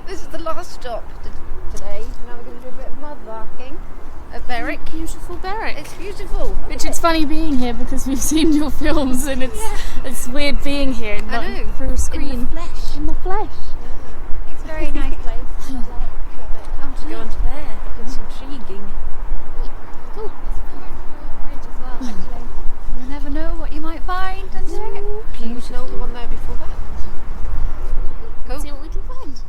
This is the last stop today. Now we're going to do a bit of mudlarking at Berwick. Beautiful Berwick. It's beautiful. Which it's funny being here because we've seen your films and it's weird being here, not through a screen. In the flesh. In the flesh. Yeah. It's a very nice place. I'm just going to there. It's intriguing. Cool. As well, actually. You never know what you might find under it. Beautiful. The one there before that. Cool. See what we can find.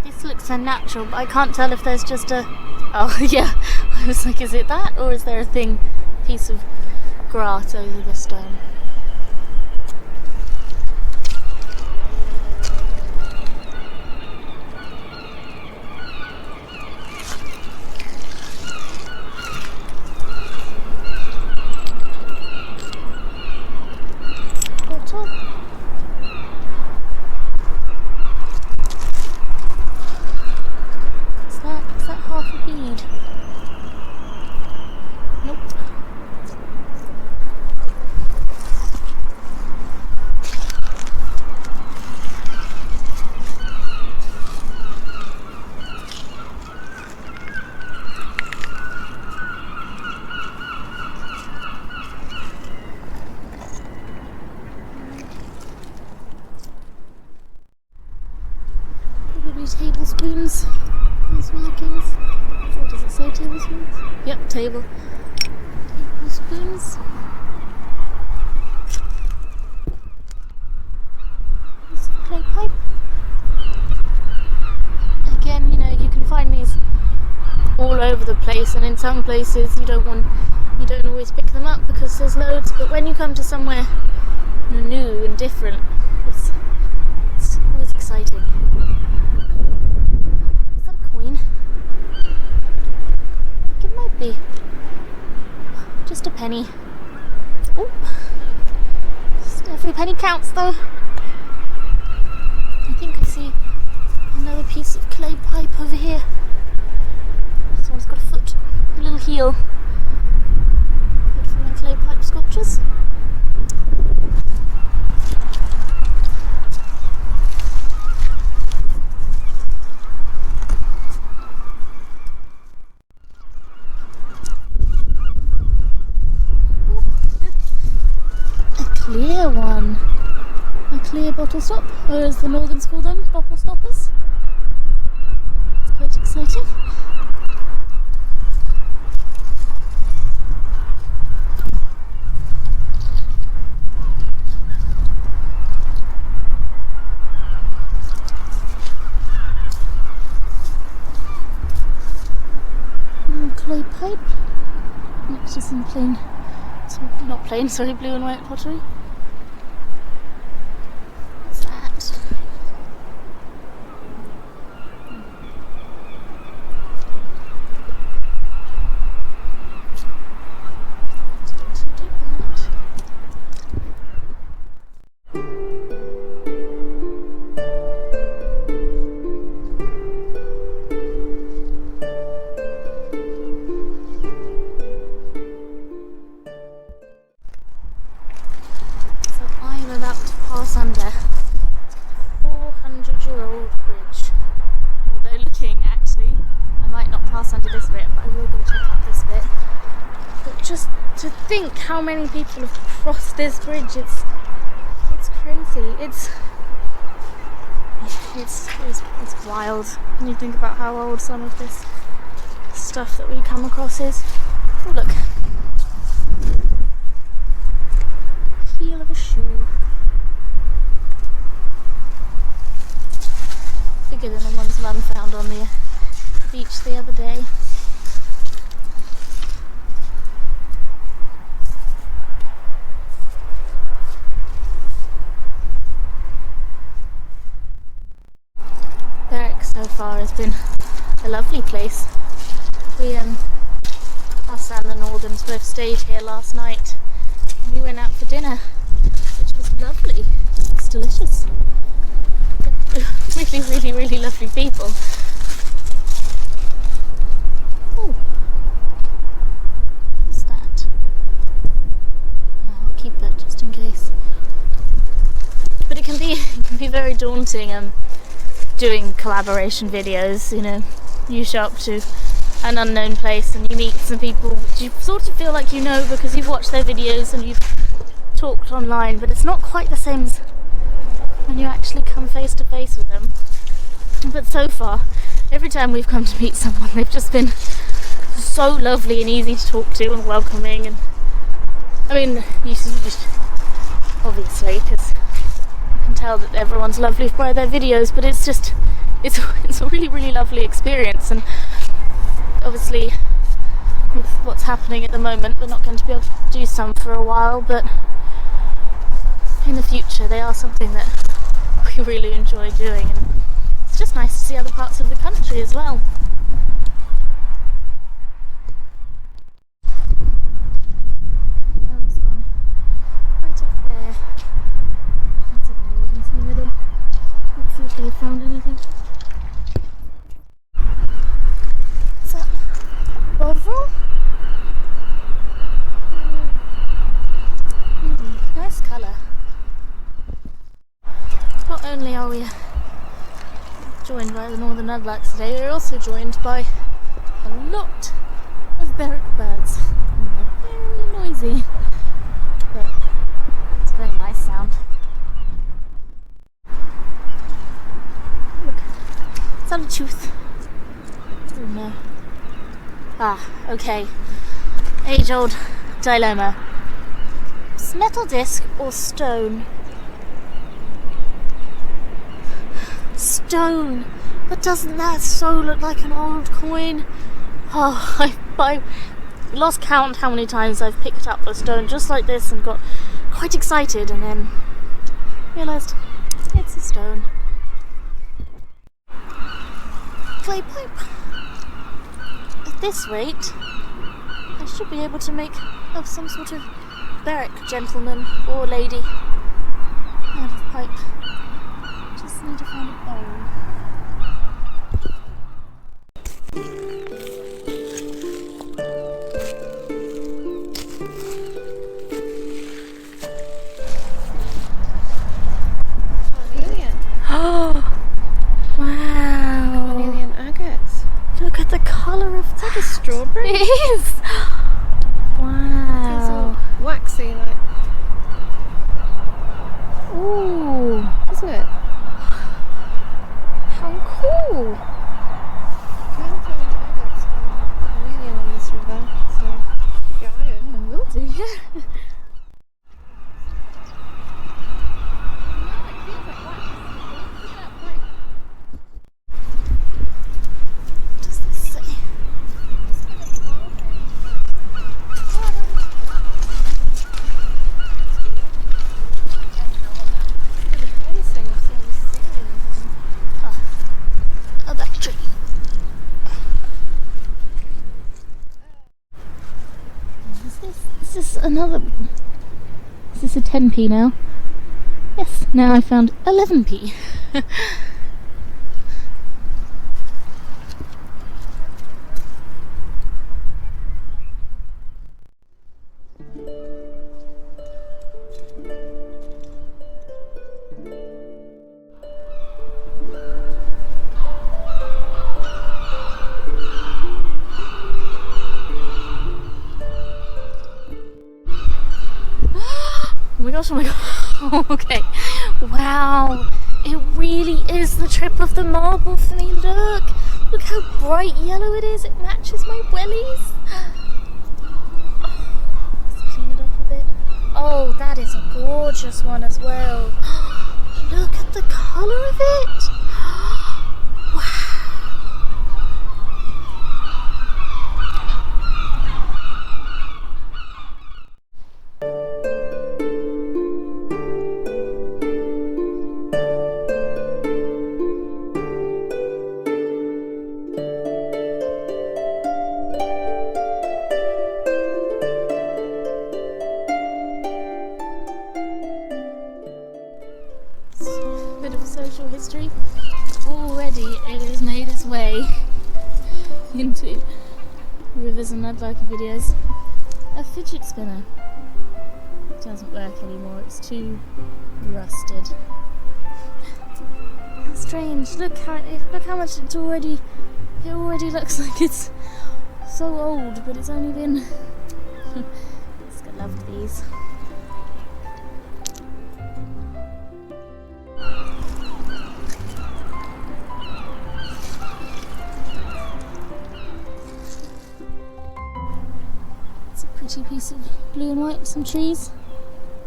This looks unnatural, but I can't tell if there's just a... Oh, yeah. I was like, is it that? Or is there a piece of grass over the stone? Tablespoons, these markings. Or does it say tablespoons? Yep, tablespoons. Piece of clay pipe. Again, you can find these all over the place, and in some places you don't always pick them up because there's loads. But when you come to somewhere new and different, it's always exciting. It might be just a penny. Oh, just every penny counts though. I think I see another piece of clay pipe over here. This one's got a foot, a little heel. Good for my clay pipe sculptures. Clear one. A clear bottle stop, or as the Northerns call them, bottle stoppers. It's quite exciting. Clay pipe. Next to some plain. Not plain, sorry, blue and white pottery. What's that? Too deep in that. Under 400-year-old bridge. Although looking, I might not pass under this bit, but I will go check out this bit. But just to think how many people have crossed this bridge. It's crazy. It's wild when you think about how old some of this stuff that we come across is. Oh look, heel of a shoe. Bigger than the ones Mum found on the beach the other day. Berwick so far has been a lovely place. Us and the Northerns both stayed here last night and we went out for dinner, which was lovely. It's delicious. Really, really, really lovely people. Oh, what's that? I'll keep that just in case. But it can be very daunting doing collaboration videos. You know, you show up to an unknown place and you meet some people which you sort of feel like you know because you've watched their videos and you've talked online, but it's not quite the same as when you actually come face to face with them. But so far, every time we've come to meet someone, they've just been so lovely and easy to talk to and welcoming. And I mean, you obviously, because you can tell that everyone's lovely by their videos, but it's a really, really lovely experience. And obviously, with what's happening at the moment, we're not going to be able to do some for a while, but in the future they are something that we really enjoy doing, and it's just nice to see other parts of the country as well. Mum's gone right up there. Let's see the Northern's in the middle. Let's see if they found anything. Is that Bovril? Nice colour. Not only are we joined by the Northern Mudlarks today, we're also joined by a lot of Berwick birds. They're very noisy, but it's a very nice sound. Look, is that a tooth? Oh no. Ah, okay. Age-old dilemma. Metal disc or stone? Stone, but doesn't that so look like an old coin? Oh, I lost count how many times I've picked up a stone just like this and got quite excited and then realised it's a stone. Clay pipe. At this rate, I should be able to make of some sort of Berwick gentleman or lady out of pipe. Just need to find a bowl. Carnelian. Oh, wow. Carnelian agates. Look at the colour of that. It's like a strawberry. It is. Wow. It's all waxy, like. Ooh. Isn't it? How cool. Can't find agates or carnelian on this river, so yeah, I will do. Yeah. What does this say? Oh, that tree. Is this another? Is this a 10p now? Yes, now I found 11p. Oh my gosh, oh my god. Oh, okay. Wow. It really is the trip of the marble for me. Look. Look how bright yellow it is. It matches my wellies. Let's clean it off a bit. Oh, that is a gorgeous one as well. Look at the colour of it. Wow. Bit of social history. Already it has made its way into rivers and mudlarking videos. A fidget spinner. It doesn't work anymore, it's too rusted. How strange, look how much it already looks like it's so old, but it's only been just got loved these. Pretty piece of blue and white, some trees.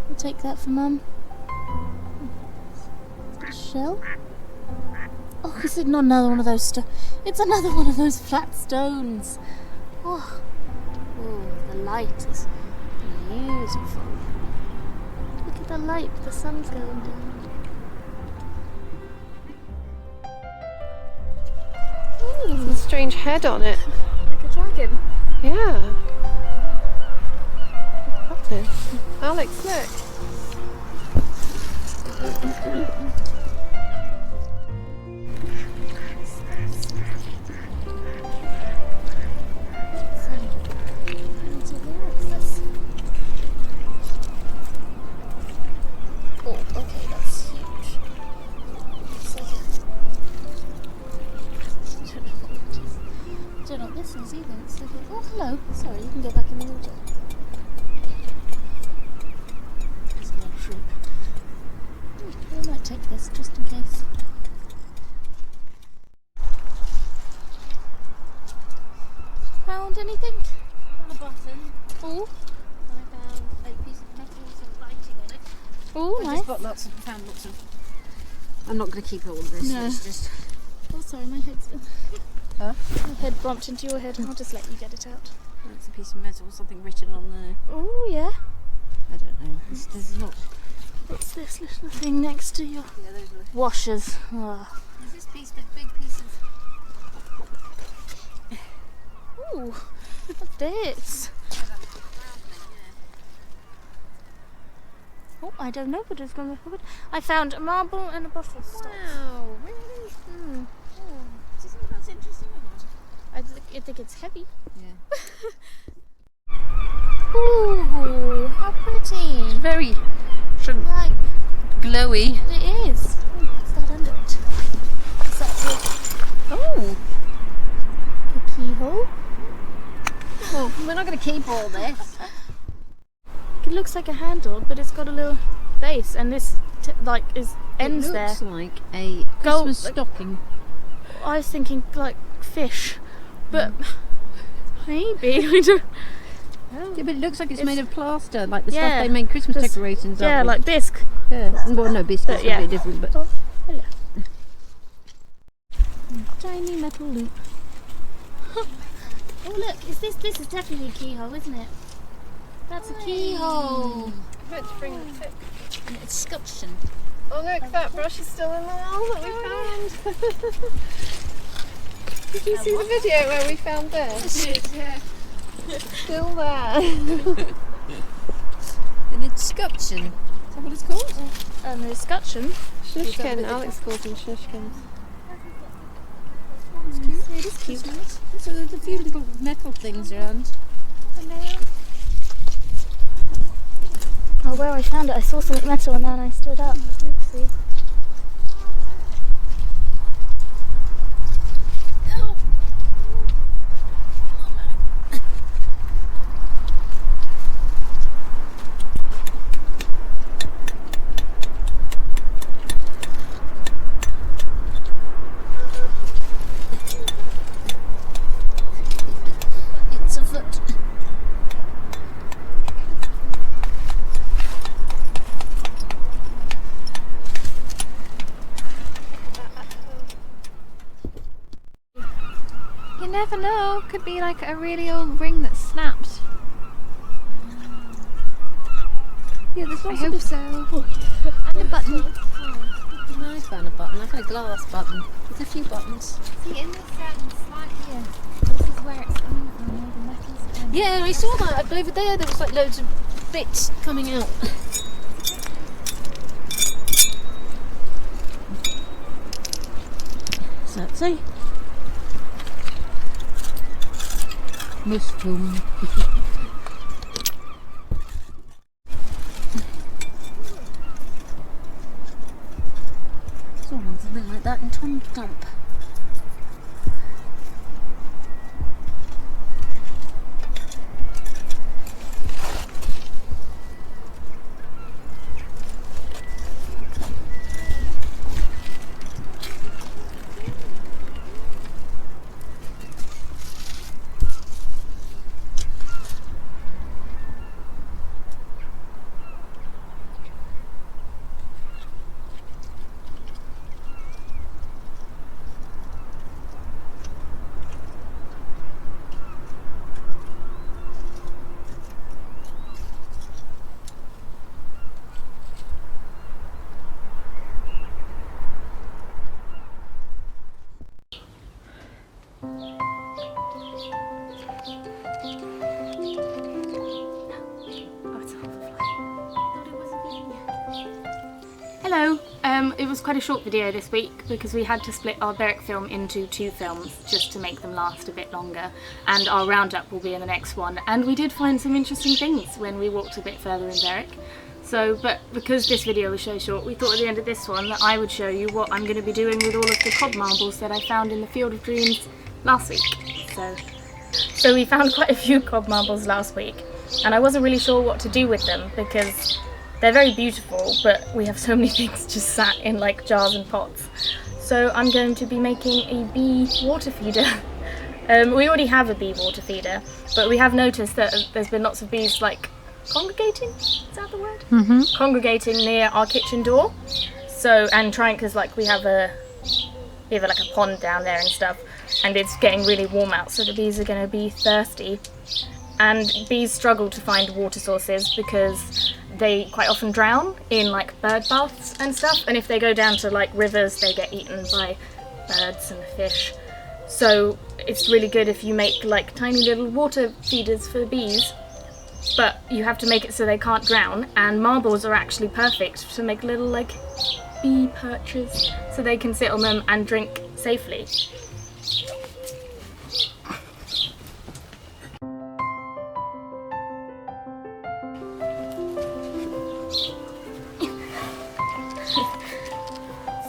We'll take that for Mum. A shell? Oh, is it not another one of those it's another one of those flat stones. Oh, the light is beautiful. Look at the light, the sun's going down. There's a strange head on it. Like a dragon. Yeah. Alex, look. Oh, okay, that's huge. I don't know what this is either. It's like oh, hello. Sorry, you can go back in the water. I might take this just in case. Found anything? On the bottom, Oh, I found a piece of metal with some writing on it. oh, I nice. just got found lots of. I'm not going to keep all of this. No. It's just. Oh, sorry, my head's. Huh? My head bumped into your head. I'll just let you get it out. It's a piece of metal, something written on there. Oh, yeah. I don't know. There's not. What's this little thing next to your Yeah, those were. washers? Oh. There's this piece, this big piece of. Ooh, what's this? Oh, I don't know what it's going to be. I found a marble and a bottle stop. Wow, really? Hmm. Oh, do you think that's interesting or not? I think it's heavy. Yeah. Ooh, how pretty. Very Like, glowy. it is. Oh, what's that under it? Is that Oh. the keyhole? Well, we're not going to keep all this. It looks like a handle, but it's got a little base, and this ends it there. looks like a Gold- Christmas stocking. I was thinking like fish, but maybe I don't. Yeah, but it looks like it's made of plaster, like the Yeah, stuff they make Christmas just- decorations Yeah, of. like bisque. Yeah. Well, no, biscuits yeah. would be different, but. Oh, hello. Tiny metal loop. Oh look, this is definitely a keyhole, isn't it? That's a keyhole. Let's bring the pick. And it's scutcheon. Oh look, that brush is still in the wall that we found. Did you see the video where we found this? Yeah. Still there. And it's scutcheon. Is that what it's called? And the scutcheon. Shushkin, Alex calls them shushkins. It's cute. It is cute. Nice. So there's a few little metal things around. Oh, where I found it, I saw something metal and then I stood up. Oopsie. never know. Could be like a really old ring that snapped. Yeah, there's I lots hope of so. And a button. I found a button. I found a glass button. There's a few buttons. See, in this slide here, this is where it's coming from, all the metals coming. Yeah, I saw that over there. There was like loads of bits coming out. So, see? Must film. Something like that in Tom Dump. Hello. It was quite a short video this week because we had to split our Berwick film into 2 films just to make them last a bit longer, and our roundup will be in the next one. And we did find some interesting things when we walked a bit further in Berwick. So, but because this video was so short, we thought at the end of this one that I would show you what I'm going to be doing with all of the cob marbles that I found in the Field of Dreams last week. So we found quite a few cob marbles last week, and I wasn't really sure what to do with them because they're very beautiful, but we have so many things just sat in like jars and pots. So I'm going to be making a bee water feeder. We already have a bee water feeder, but we have noticed that there's been lots of bees like congregating, is that the word? Mm-hmm. Congregating near our kitchen door. So, and trying, because like we have like a pond down there and stuff, and it's getting really warm out, so the bees are going to be thirsty. And bees struggle to find water sources because they quite often drown in like bird baths and stuff, and if they go down to like rivers they get eaten by birds and fish. So it's really good if you make like tiny little water feeders for the bees, but you have to make it so they can't drown, and marbles are actually perfect to make little like bee perches so they can sit on them and drink safely.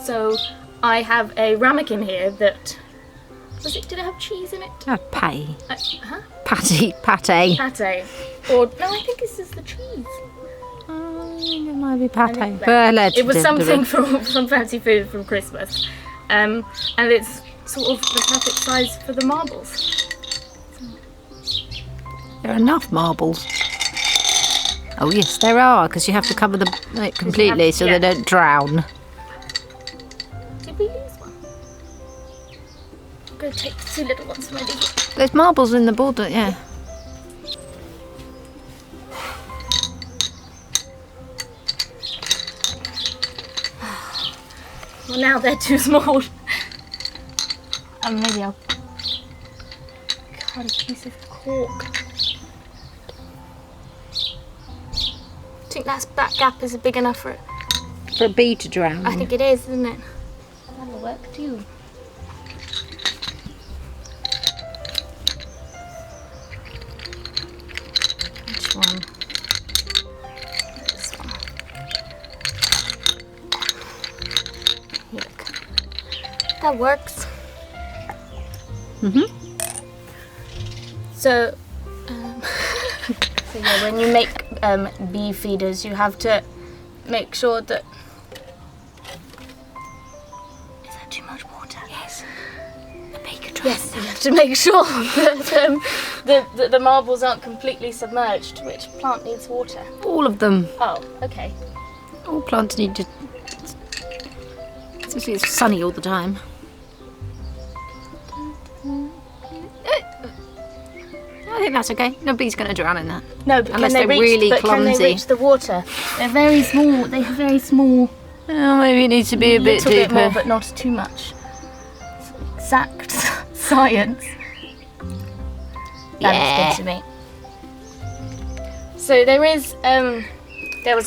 So I have a ramekin here that, did it have cheese in it? Pate. Huh? Pate. Pate. Or, no, I think this is the cheese. It might be pate. It was something from some fancy food from Christmas. And it's sort of the perfect size for the marbles. There are enough marbles. Oh yes, there are, because you have to cover them completely so they don't drown. Did we lose one? I'm going to take the 2 little ones from over here. There's marbles in the border, yeah. Well, now they're too small. And maybe I'll cut a piece of cork. I think that gap is big enough for it. For a bee to drown. I think it is, isn't it? That'll work too. Which one? This one. Look. That works. Mm-hmm. So, so yeah, when you make bee feeders, you have to make sure that... Is that too much water? Yes. Yes, you have to make sure that the marbles aren't completely submerged. Which plant needs water? All of them. Oh, okay. All plants need to... It's sunny all the time. think that's okay. Nobody's going to drown in that. No, but Unless can they they're reach? really but can clumsy. they reach the water? They're very small. They have very small. Oh, maybe it needs to be a bit little bit deeper. more, but not too much. Exact science. That looks good to me. So there was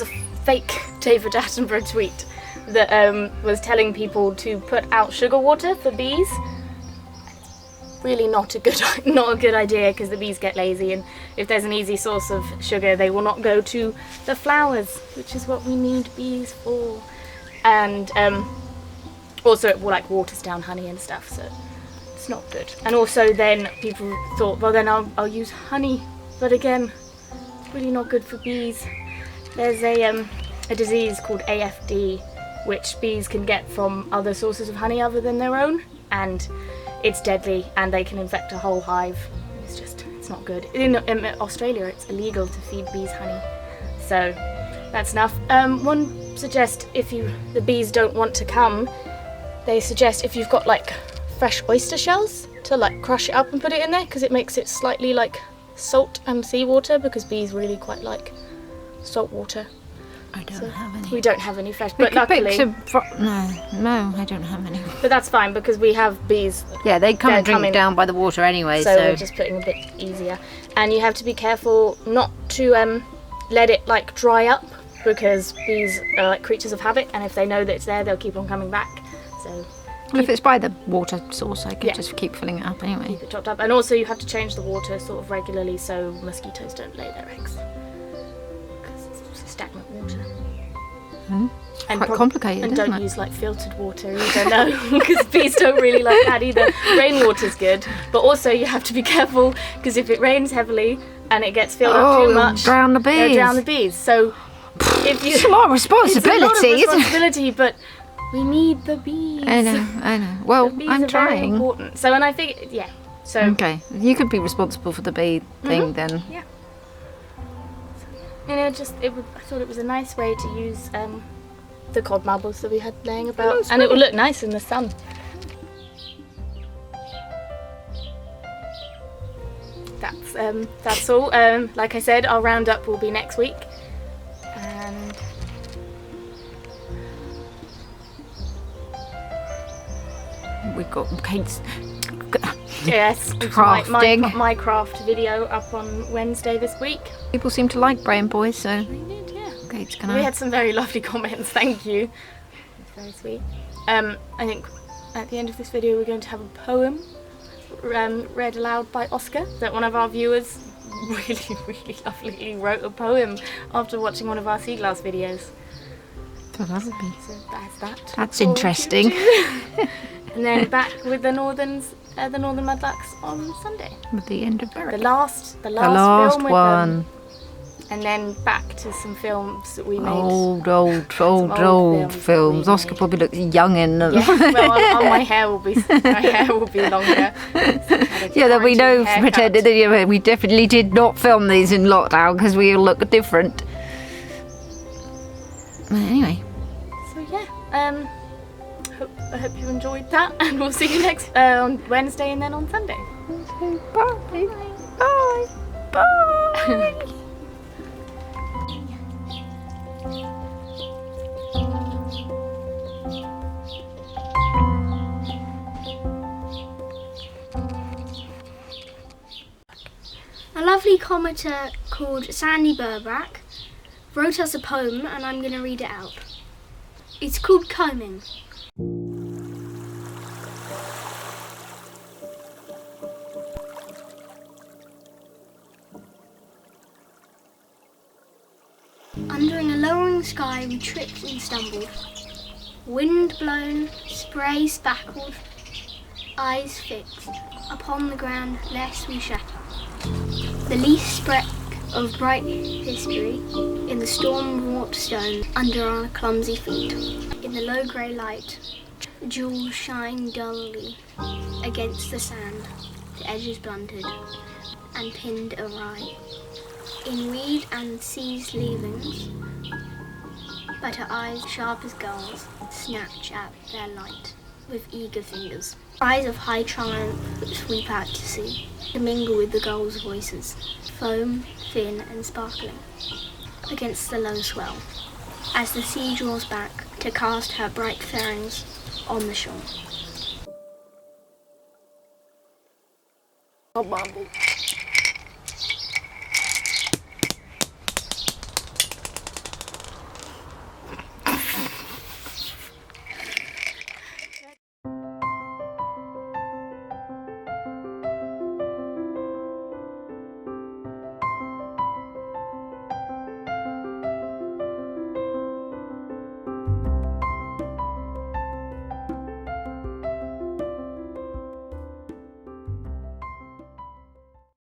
a fake David Attenborough tweet that was telling people to put out sugar water for bees. Really not a good idea, because the bees get lazy, and if there's an easy source of sugar, they will not go to the flowers, which is what we need bees for. And also it will like waters down honey and stuff, so it's not good. And also then people thought, well then I'll use honey, but again, it's really not good for bees. There's a disease called AFD, which bees can get from other sources of honey other than their own, and it's deadly, and they can infect a whole hive. It's not good. In Australia, it's illegal to feed bees honey, so that's enough. One suggests if the bees don't want to come, they suggest if you've got like fresh oyster shells to like crush it up and put it in there, because it makes it slightly like salt and seawater, because bees really quite like salt water. I don't have any. We don't have any fresh, but luckily. No, I don't have any. But that's fine, because we have bees. Yeah, they come They're and drink coming. down by the water anyway, So we're just putting a bit easier. And you have to be careful not to let it like dry up, because bees are like creatures of habit, and if they know that it's there, they'll keep on coming back. So if it's by the water source, I could Yeah. just keep filling it up anyway. keep it topped up. And also you have to change the water sort of regularly, so mosquitoes don't lay their eggs, because it's stagnant water. Hmm. And Quite complicated, and isn't don't it? use like filtered water either, no, because bees don't really like that either. Rainwater's good, but also you have to be careful, because if it rains heavily and it gets filled up too it'll much, drown the they'll bees. drown the bees. So if you, It's a lot of responsibility, it's a lot of isn't it? responsibility, but we need the bees. I know. Well, The bees I'm are very trying. important. So, and I think, yeah. So Okay, you could be responsible for the bee thing then. yeah. And I thought it was a nice way to use the cod marbles that we had laying about, and it would look nice in the sun. That's all. Like I said, our roundup will be next week, and We've got Kate's. yes, Crafting. my craft video up on Wednesday this week. People seem to like Brain Boys, so We did, yeah. Kate's We gonna. had some very lovely comments, thank you. It's very sweet. I think at the end of this video we're going to have a poem read aloud by Oscar, that one of our viewers really lovely wrote a poem after watching one of our sea glass videos. So that'll be. So that's that. That's All interesting. And then back with the Northern Mudlarks on Sunday. At the end of The Berwick. last The last film with one. them. And then back to some films that we made. Old films films. we Oscar made. probably looks young in them. Yeah, well, my hair will be longer. Yeah, that we know Haircut. pretended that yeah, we definitely did not film these in lockdown because we all look different. Anyway, So yeah, I hope you enjoyed that, and we'll see you next on Wednesday and then on Sunday. bye, bye, bye. A lovely commentator called Sandy Burbach wrote us a poem, and I'm going to read it out. It's called Combing. Under a lowering sky we tripped and stumbled. Wind blown, spray spackled, eyes fixed upon the ground lest we shatter. The least speck of bright history in the storm-wrought stone under our clumsy feet. In the low grey light, jewels shine dully against the sand, the edges blunted and pinned awry. In weed and sea's leavings, but her eyes, sharp as gulls, snatch at their light. with eager fingers. Cries of high triumph sweep out to sea, to mingle with the gulls' voices, foam, thin and sparkling, against the low swell, as the sea draws back to cast her bright fairings on the shore. Oh, bubble.